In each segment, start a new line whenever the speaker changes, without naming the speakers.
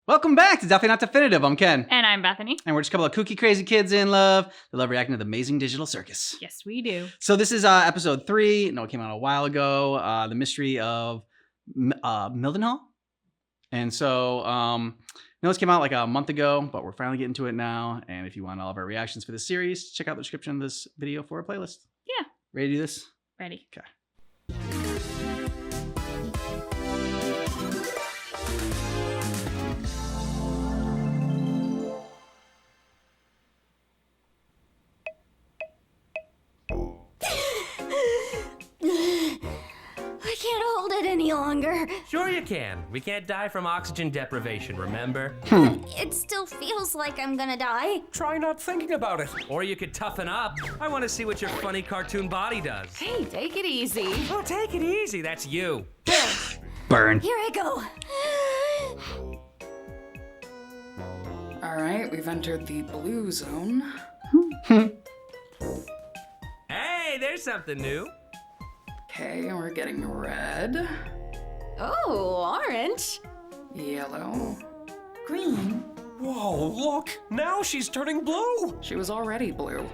Welcome back to Definitely Not Definitive. I'm Ken.
And I'm Bethany.
And we're just a couple of kooky, crazy kids in love that love reacting to the amazing digital circus.
Yes, we do.
So this is episode 3. No, it came out a while ago. The Mystery of Mildenhall. And so, this came out like a month ago, but we're finally getting to it now. And if you want all of our reactions for the series, check out the description of this video for a playlist.
Yeah.
Ready to do this?
Ready.
Okay.
I can't hold it any longer.
Sure you can. We can't die from oxygen deprivation, remember?
It still feels like I'm gonna die.
Try not thinking about it.
Or you could toughen up. I want to see what your funny cartoon body does.
Hey, take it easy.
Oh, take it easy. That's you.
Burn.
Here I go.
All right, we've entered the blue zone.
Hey, there's something new.
Okay, we're getting red,
Oh, orange.
yellow.
Green.
Whoa, look! Now she's turning blue!
She was already blue.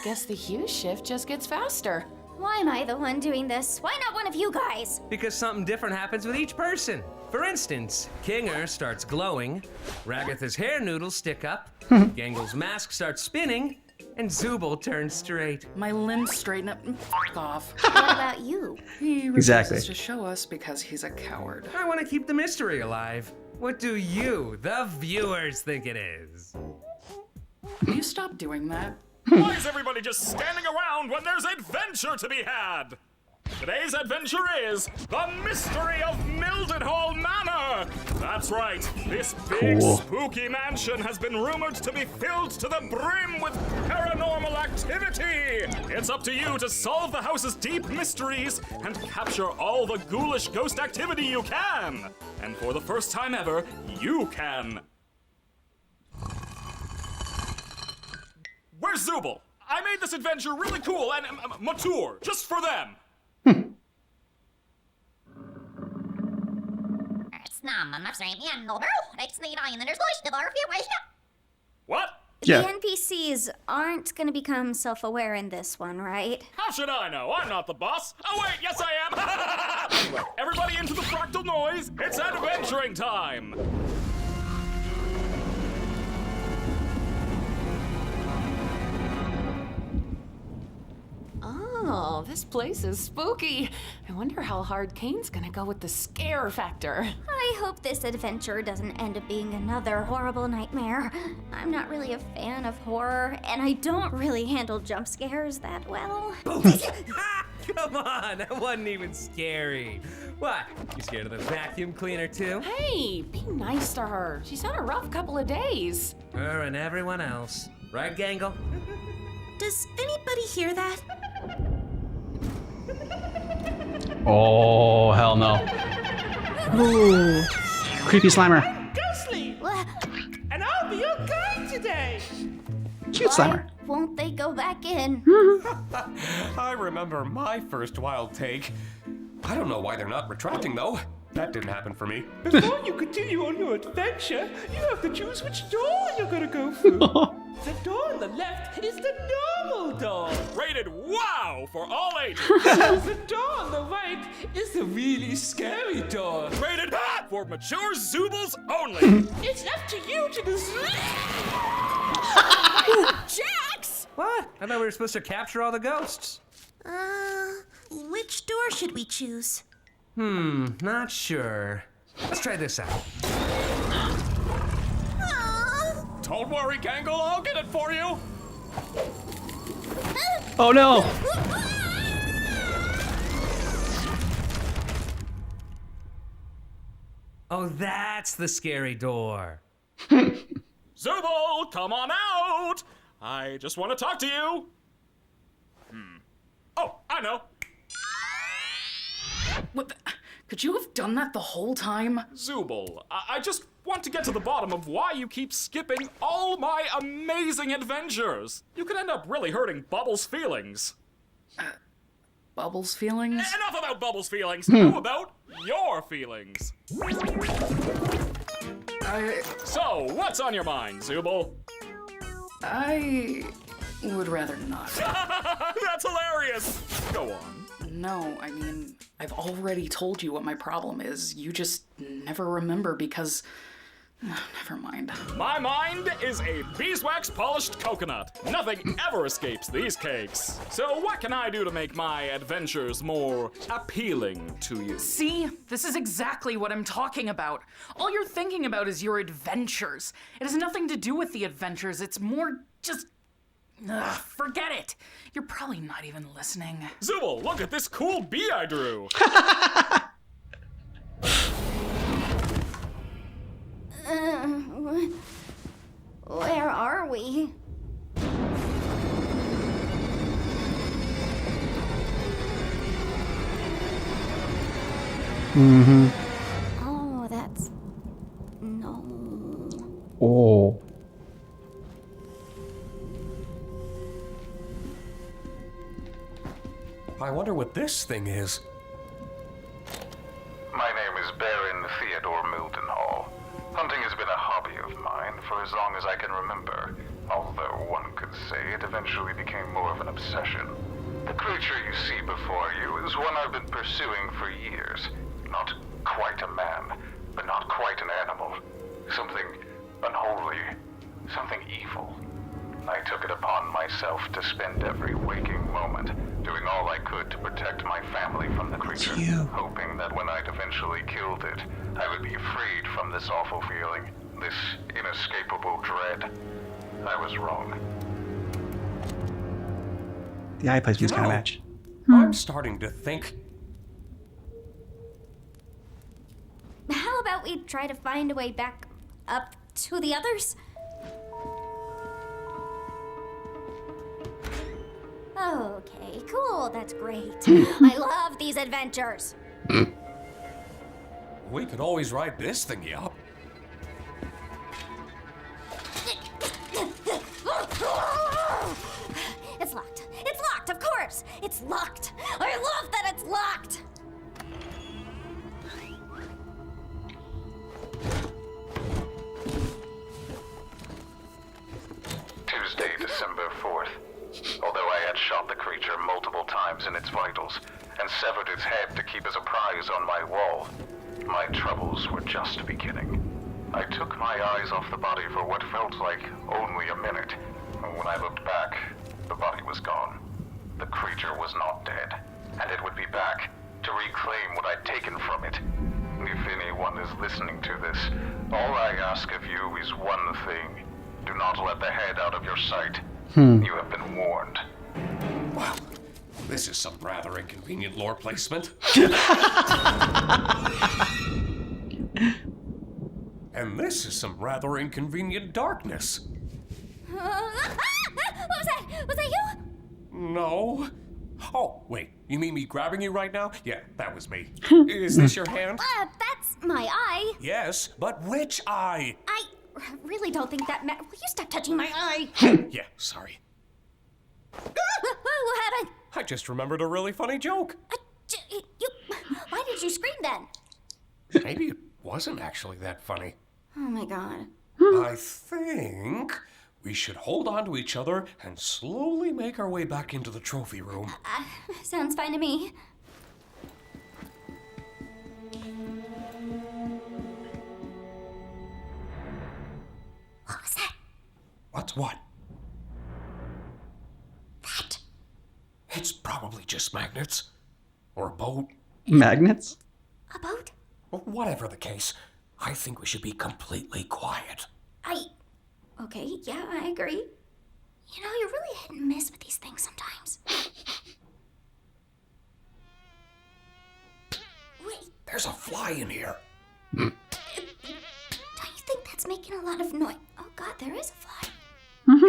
Guess the hue shift just gets faster.
Why am I the one doing this? Why not one of you guys?
Because something different happens with each person. For instance, Kinger starts glowing, Ragatha's hair noodles stick up, Gangle's mask starts spinning, and Zooble turns straight.
My limbs straighten up and f*** off.
What about you?
He refuses
Exactly.
to show us because he's a coward.
I want to keep the mystery alive. What do you, the viewers, think it is?
Will you stop doing that?
Why is everybody just standing around when there's adventure to be had? Today's adventure is the Mystery of Mildenhall Manor! That's right, this big
Cool.
spooky mansion has been rumored to be filled to the brim with paranormal activity! It's up to you to solve the house's deep mysteries and capture all the ghoulish ghost activity you can! And for the first time ever, you can! Where's Zooble? I made this adventure really cool and mature, just for them! What?
Yeah.
The NPCs aren't gonna become self-aware in this one, right?
How should I know? I'm not the boss. Oh wait, yes I am! Anyway, everybody into the fractal noise. It's adventuring time!
Oh, this place is spooky. I wonder how hard Kane's gonna go with the scare factor.
I hope this adventure doesn't end up being another horrible nightmare. I'm not really a fan of horror, and I don't really handle jump scares that well.
Come on, that wasn't even scary. What? You scared of the vacuum cleaner too?
Hey, be nice to her. She's had a rough couple of days.
Her and everyone else. Right, Gangle?
Does anybody hear that?
Oh, hell no. Ooh. Creepy Slimer.
Ghostly,
Wha-
and I'll be your guide today.
Cute Slimer.
Why won't they go back in?
I remember my first wild take. I don't know why they're not retracting, though. That didn't happen for me.
Before you continue on your adventure, you have to choose which door you're gonna go through. The door on the left is the normal door.
Rated wow for all ages!
The door on the right is the really scary door.
Rated for mature Zoobles only!
It's up to you to decide.
Jax!
What? I thought we were supposed to capture all the ghosts.
Which door should we choose?
Not sure. Let's try this out.
Don't worry, Gangle, I'll get it for you!
Oh no.
Oh, that's the scary door.
Zooble, come on out! I just want to talk to you! Oh, I know!
What the? Could you have done that the whole time?
Zooble, I just want to get to the bottom of why you keep skipping all my amazing adventures. You could end up really hurting Bubble's feelings.
Bubbles' feelings?
Enough about Bubbles' feelings. How about your feelings? So, what's on your mind, Zubul?
I would rather not.
That's hilarious. Go on.
No, I mean, I've already told you what my problem is. You just never remember because... Never mind.
My mind is a beeswax polished coconut. Nothing ever escapes these cakes. So what can I do to make my adventures more appealing to you?
See? This is exactly what I'm talking about. All you're thinking about is your adventures. It has nothing to do with the adventures. It's more just... forget it. You're probably not even listening.
Zubul, look at this cool bee I drew.
Where are we? Oh, that's... No.
Oh.
I wonder what this thing is.
My name is Baron Theodore Mildenhall. Hunting has been a hobby of mine for as long as I can remember, although one could say it eventually became more of an obsession. The creature you see before you is one I've been pursuing for years. Not quite a man, but not quite an animal. Something unholy, something evil. I took it upon myself to spend every waking moment doing all I could to protect my family from the creature, hoping that when I'd eventually killed it, I would be freed from this awful feeling, this inescapable dread. I was wrong.
The eye placement's
You
kind of
know,
match.
I'm starting to think.
How about we try to find a way back up to the others? Okay, cool, that's great. I love these adventures.
We could always ride this thingy up.
It's locked. It's locked, of course. It's locked. I love that it's locked.
Tuesday, December 4th. Although I had shot the creature multiple times in its vitals and severed its head to keep as a prize on my wall, my troubles were just beginning. I took my eyes off the body for what felt like only a minute, and when I looked back, the body was gone. The creature was not dead, and it would be back to reclaim what I'd taken from it. If anyone is listening to this, all I ask of you is one thing. Do not let the head out of your sight. You have been warned.
Wow, this is some rather inconvenient lore placement. And this is some rather inconvenient darkness.
What was that? Was that you?
No. Oh, wait, you mean me grabbing you right now? Yeah, that was me. Is this your hand?
That's my eye.
Yes, but which eye?
I really don't think that matters. Will you stop touching my eye?
Yeah, sorry.
What happened?
I just remembered a really funny joke.
Why did you scream then?
Maybe it wasn't actually that funny.
Oh my god.
I think we should hold on to each other and slowly make our way back into the trophy room.
Sounds fine to me. What was that?
What's what?
That.
It's probably just magnets. Or a boat.
Magnets?
A boat?
Or whatever the case, I think we should be completely quiet.
Okay, yeah, I agree. You know, you're really hit and miss with these things sometimes. Wait,
There's a fly in here.
don't you think that's making a lot of noise? Oh god, there is a fly.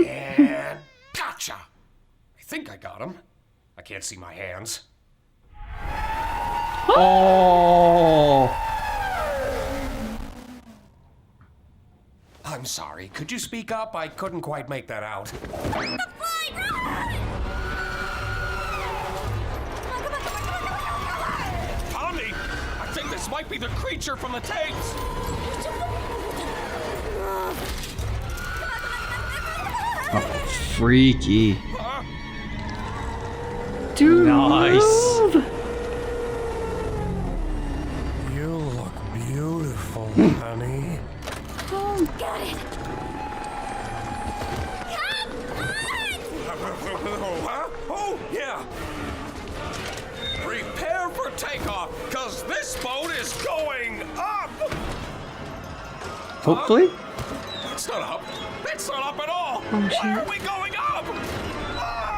And gotcha! I think I got him. I can't see my hands.
Oh!
I'm sorry, could you speak up? I couldn't quite make that out.
The fly! Run! Come on, come on,
might be the creature from the tapes.
Oh, freaky.
Dude,
Nice.
move.
You look beautiful, honey.
Oh, got it.
Huh? Oh, yeah. Prepare for takeoff, because this boat is going up.
Hopefully.
It's not up. It's not up at all.
Oh,
Why
shit.
are we going up? Up!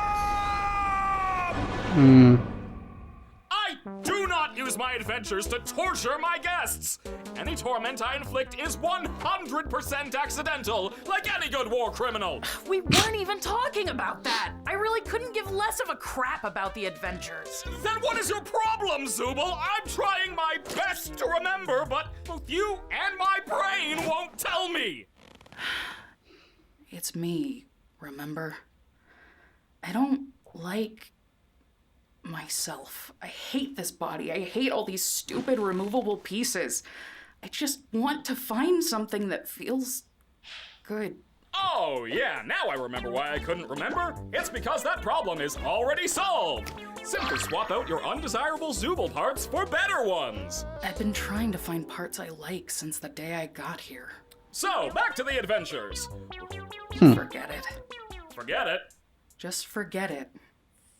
I do not use my adventures to torture my guests. Any torment I inflict is 100% accidental, like any good war criminal.
We weren't even talking about that. I really couldn't give less of a crap about the adventures.
Then what is your problem, Zubul? I'm trying my best to remember, but both you and my brain won't tell me.
It's me, remember? I don't like myself. I hate this body. I hate all these stupid removable pieces. I just want to find something that feels good.
Oh, yeah, now I remember why I couldn't remember. It's because that problem is already solved. Simply swap out your undesirable Zubul parts for better ones.
I've been trying to find parts I like since the day I got here.
So, back to the adventures.
Forget it.
Forget it.
Just forget it.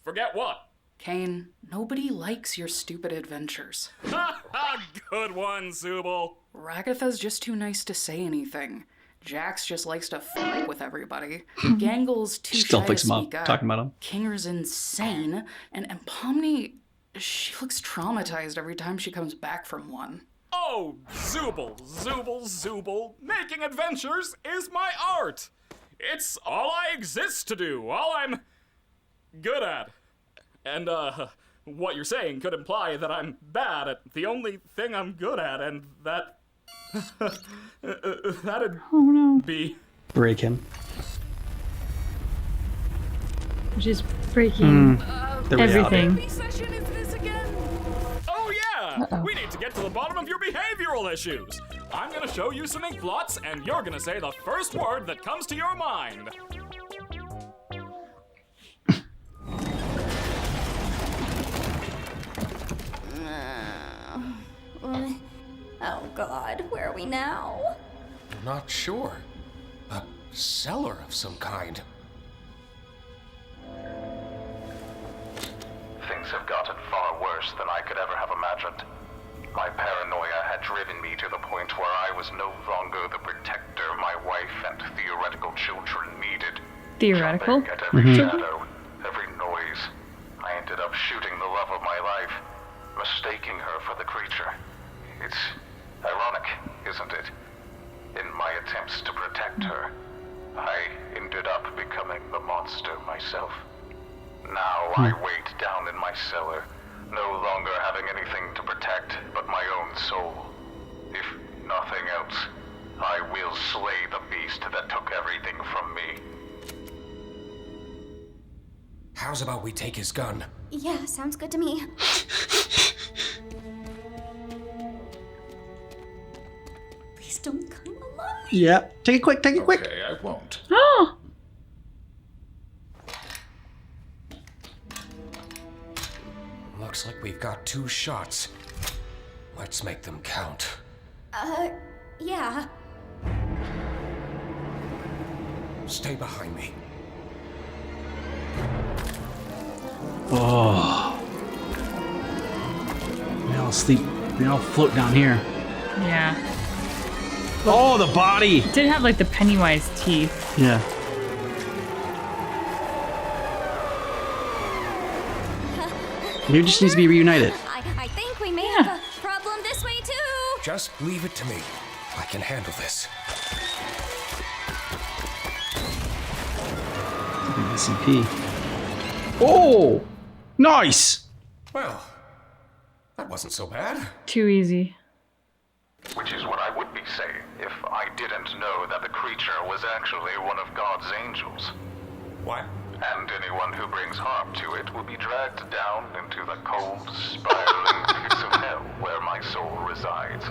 Forget what?
Kane, nobody likes your stupid adventures.
Ha ha, good one, Zubul.
Ragatha's just too nice to say anything. Jax just likes to fuck with everybody. Gangle's too
Still
shy
picks
to
him up,
speak up.
talking about him.
Kinger's insane. And Pomni, she looks traumatized every time she comes back from one.
Oh, Zubul, Zubul, Zubul. Making adventures is my art. It's all I exist to do, all I'm good at. And, what you're saying could imply that I'm bad at the only thing I'm good at, and that... that'd be...
Break him.
Just breaking
The reality.
everything.
What session is this again?
Oh, yeah! We need to get to the bottom of your behavioral issues. I'm gonna show you some ink blots, and you're gonna say the first word that comes to your mind.
Oh God, where are we now?
I'm not sure. A cellar of some kind.
Things have gotten far worse than I could ever have imagined. My paranoia had driven me to the point where I was no longer the protector my wife and theoretical children needed.
Theoretical?
Jumping at every shadow, every noise, I ended up shooting the love of my life, mistaking her for the creature. It's ironic, isn't it? In my attempts to protect her, I ended up becoming the monster myself. Now I wait down in my cellar, no longer having anything to protect but my own soul. If nothing else, I will slay the beast that took everything from me.
How's about we take his gun?
Yeah, sounds good to me. Please don't come along.
Yeah. Take it quick, take it quick.
Okay, I won't.
Oh!
Looks like we've got 2 shots. Let's make them count.
Yeah.
Stay behind me.
Oh. They all sleep. They all float down here.
Yeah.
Oh, the body.
It did have like the Pennywise teeth.
Yeah. Maybe it just needs to be reunited.
I think we may have a problem this way too.
Just leave it to me. I can handle this.
SCP. Oh, nice.
Well, that wasn't so bad.
Too easy.
Which is what I would be saying if I didn't know that the creature was actually one of God's angels.
What?
And anyone who brings harm to it will be dragged down into the cold, spiraling pits of hell where my soul resides. Besides,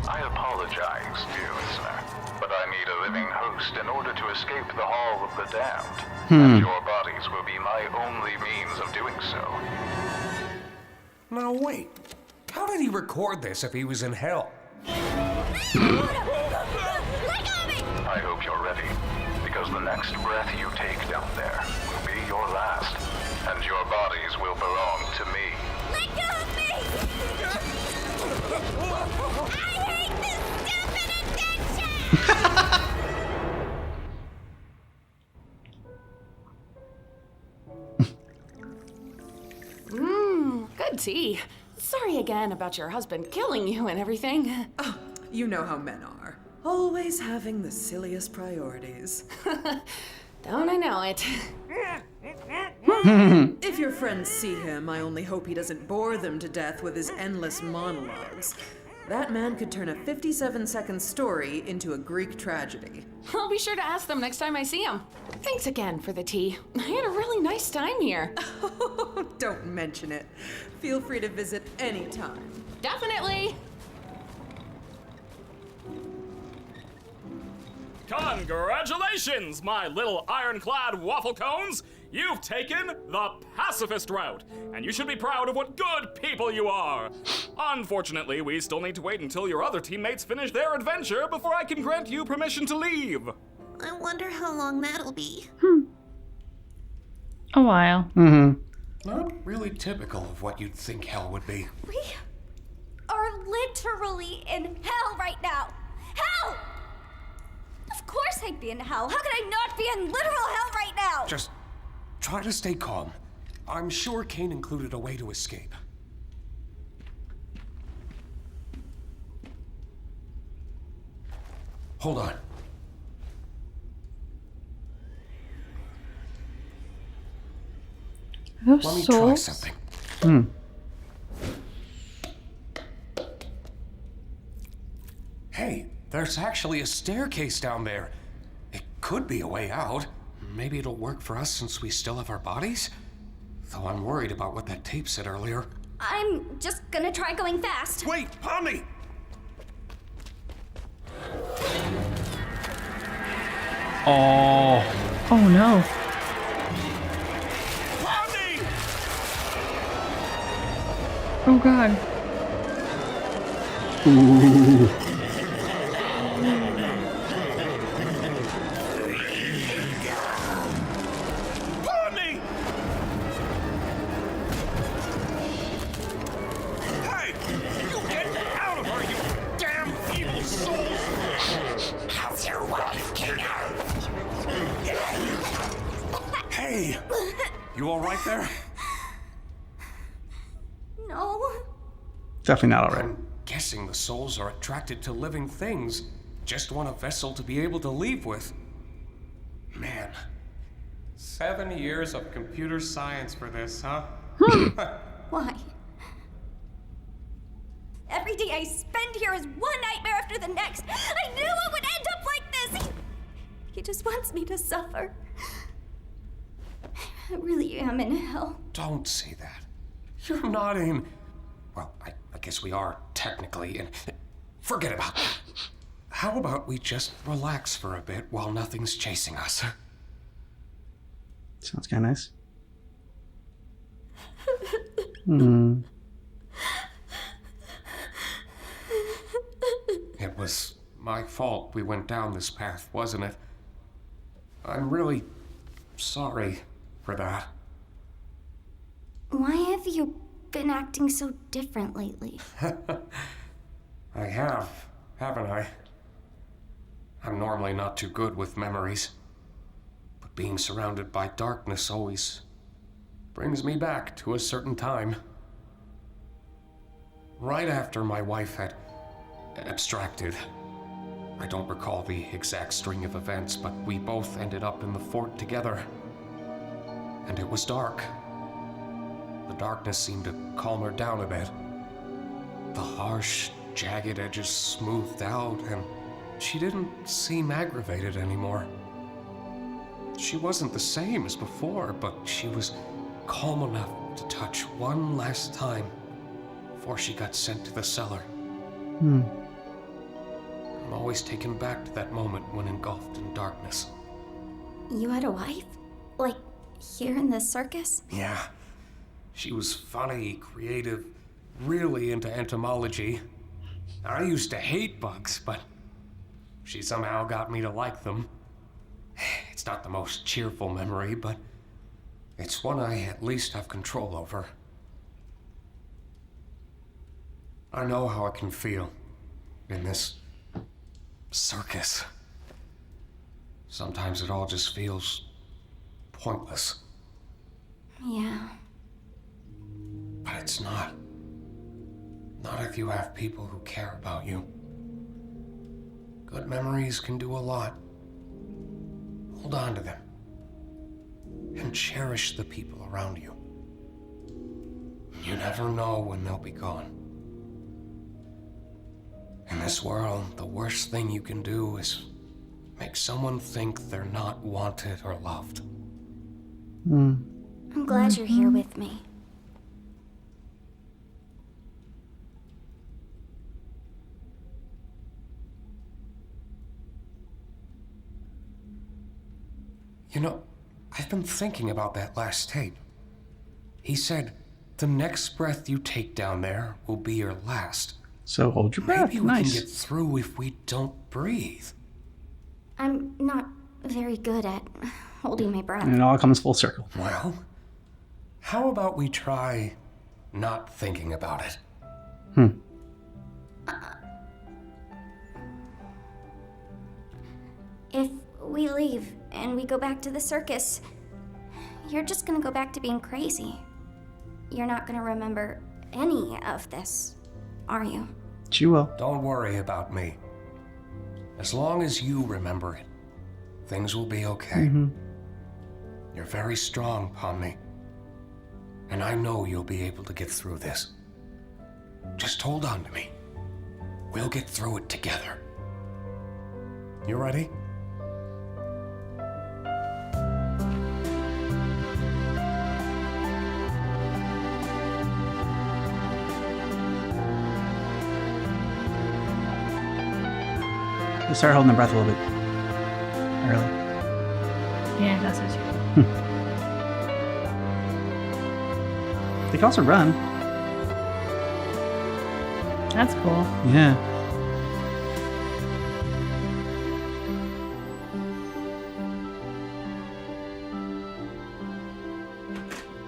I apologize, dear listener, but I need a living host in order to escape the Hall of the Damned. And your bodies will be my only means of doing so.
Now wait, how did he record this if he was in hell?
I hope you're ready, because the next breath you take down there will be your last, and your bodies will belong to me.
Let go of me! I hate this stupid adventure!
Good tea. Sorry again about your husband killing you and everything.
Oh, you know how men are. Always having the silliest priorities.
Don't I know it?
If your friends see him, I only hope he doesn't bore them to death with his endless monologues. That man could turn a 57-second story into a Greek tragedy.
I'll be sure to ask them next time I see him. Thanks again for the tea. I had a really nice time here.
Don't mention it. Feel free to visit anytime.
Definitely.
Congratulations, my little ironclad waffle cones! You've taken the pacifist route, and you should be proud of what good people you are. Unfortunately, we still need to wait until your other teammates finish their adventure before I can grant you permission to leave.
I wonder how long that'll be.
A while.
Not really typical of what you'd think hell would be.
We are literally in hell right now. Hell! Of course I'd be in hell. How could I not be in literal hell right now?
Just try to stay calm. I'm sure Kane included a way to escape. Hold on.
Those
Let me try
souls?
something. Hey, there's actually a staircase down there. It could be a way out. Maybe it'll work for us since we still have our bodies? Though I'm worried about what that tape said earlier.
I'm just gonna try going fast.
Wait, Pomni!
Oh.
Oh no.
Pomni!
Oh god.
Ooh.
Pomni! Hey! You get out of her, you damn evil soul! How's your wife, King? Hey! You alright there?
No.
Definitely not alright.
I'm guessing the souls are attracted to living things. Just want a vessel to be able to leave with. Man. 7 years of computer science for this, huh?
Why? Every day I spend here is one nightmare after the next. I knew it would end up like this. He just wants me to suffer. I really am in hell.
Don't say that. You're not in... Well, I guess we are technically in... Forget about that. How about we just relax for a bit while nothing's chasing us?
Sounds kind of nice.
It was my fault we went down this path, wasn't it? I'm really sorry for that.
Why have you been acting so different lately?
I have, haven't I? I'm normally not too good with memories. But being surrounded by darkness always brings me back to a certain time. Right after my wife had abstracted. I don't recall the exact string of events, but we both ended up in the fort together. And it was dark. The darkness seemed to calm her down a bit. The harsh, jagged edges smoothed out, and she didn't seem aggravated anymore. She wasn't the same as before, but she was calm enough to touch one last time before she got sent to the cellar.
Hmm.
I'm always taken back to that moment when engulfed in darkness.
You had a wife? Like, here in the circus?
Yeah. She was funny, creative, really into entomology. I used to hate bugs, but she somehow got me to like them. It's not the most cheerful memory, but it's one I at least have control over. I know how it can feel in this circus. Sometimes it all just feels pointless.
Yeah.
But it's not. Not if you have people who care about you. Good memories can do a lot. Hold on to them. And cherish the people around you. You never know when they'll be gone. In this world, the worst thing you can do is make someone think they're not wanted or loved.
I'm glad you're here with me.
You know, I've been thinking about that last tape. He said, the next breath you take down there will be your last.
So hold your breath.
Maybe we
Nice.
can get through if we don't breathe.
I'm not very good at holding my breath.
And it all comes full circle.
Well, how about we try not thinking about it?
If we leave and we go back to the circus, you're just gonna go back to being crazy. You're not gonna remember any of this, are you?
She will.
Don't worry about me. As long as you remember it, things will be okay. You're very strong, Pomni. And I know you'll be able to get through this. Just hold on to me. We'll get through it together. You ready?
You start holding the breath a little bit early.
Yeah, that's what you.
They can also run.
That's cool.
Yeah.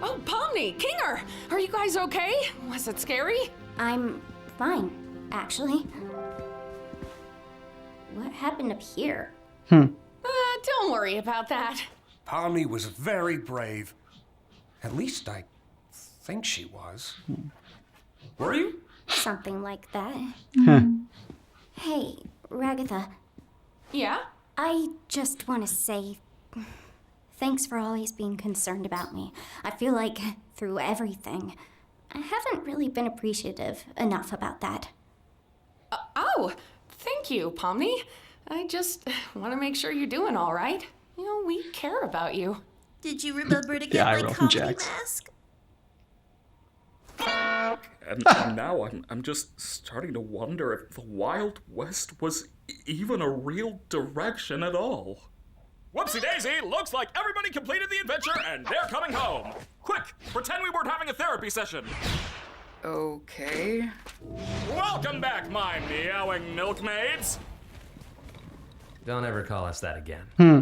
Oh, Pomni, Kinger, are you guys okay? Was it scary?
I'm fine, actually. What happened up here?
Don't worry about that.
Pomni was very brave. At least I think she was.
Were you?
Something like that.
Huh.
Hey, Ragatha,
Yeah?
I just want to say thanks for always being concerned about me. I feel like through everything, I haven't really been appreciative enough about that.
Oh, thank you, Pomni. I just want to make sure you're doing all right. You know, we care about you.
Did you remember to
The
get
eye
my
roll from
comedy
Jax.
mask?
And now I'm just starting to wonder if the Wild West was even a real direction at all. Whoopsie daisy, looks like everybody completed the adventure and they're coming home. Quick, pretend we weren't having a therapy session.
Okay.
Welcome back, my meowing milkmaids.
Don't ever call us that again.
Hmm.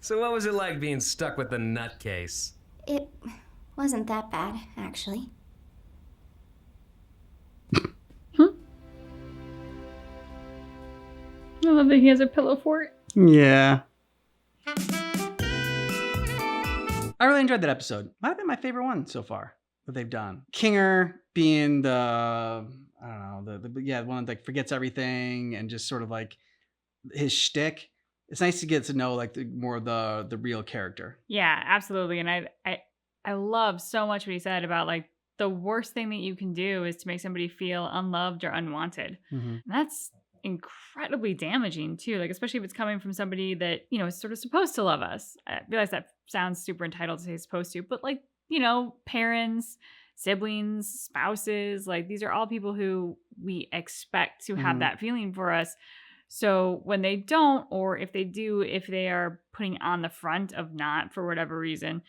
So what was it like being stuck with the nutcase?
It wasn't that bad, actually.
I love that he has a pillow fort.
Yeah. I really enjoyed that episode. Might have been my favorite one so far that they've done. Kinger being the, I don't know, the one that like forgets everything and just sort of like his shtick. It's nice to get to know like more of the real character.
Yeah, absolutely. And I love so much what he said about like the worst thing that you can do is to make somebody feel unloved or unwanted. And that's incredibly damaging too, like especially if it's coming from somebody that, you know, is sort of supposed to love us. I realize that sounds super entitled to say supposed to, but like, you know, parents, siblings, spouses. Like, these are all people who we expect to have that feeling for us. So when they don't, or if they do, if they are putting on the front of not for whatever reason,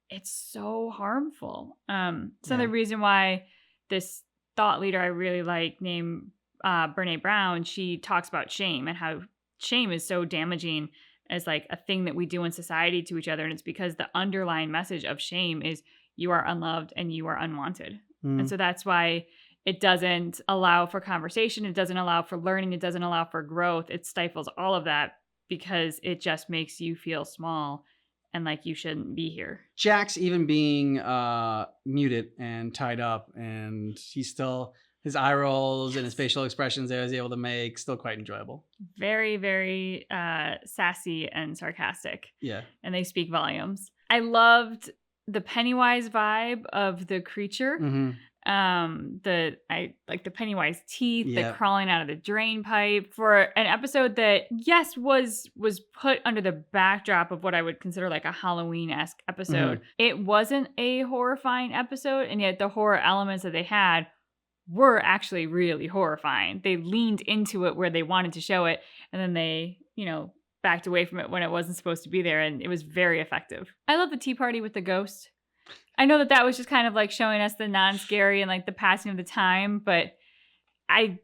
it's so harmful. The reason why this thought leader I really like named Brene Brown, she talks about shame and how shame is so damaging as like a thing that we do in society to each other. And it's because the underlying message of shame is you are unloved and you are unwanted. And so that's why it doesn't allow for conversation. It doesn't allow for learning. It doesn't allow for growth. It stifles all of that because it just makes you feel small and like you shouldn't be here.
Jack's even being muted and tied up, and he's still, his eye rolls and his facial expressions that he was able to make, still quite enjoyable.
Very, very sassy and sarcastic.
Yeah.
And they speak volumes. I loved the Pennywise vibe of the creature. I like the Pennywise teeth, the crawling out of the drain pipe, for an episode that was put under the backdrop of what I would consider like a Halloween-esque episode. It wasn't a horrifying episode, and yet the horror elements that they had were actually really horrifying. They leaned into it where they wanted to show it, and then they, backed away from it when it wasn't supposed to be there, and it was very effective. I love the tea party with the ghost. I know that was just kind of like showing us the non-scary and like the passing of the time, but I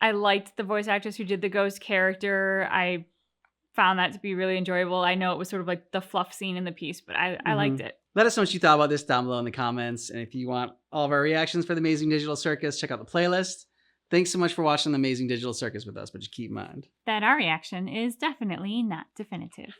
liked the voice actress who did the ghost character. I found that to be really enjoyable. I know it was sort of like the fluff scene in the piece, but I liked it.
Let us know what you thought about this down below in the comments. And if you want all of our reactions for the Amazing Digital Circus, check out the playlist. Thanks so much for watching the Amazing Digital Circus with us, but just keep in mind
that our reaction is definitely not definitive.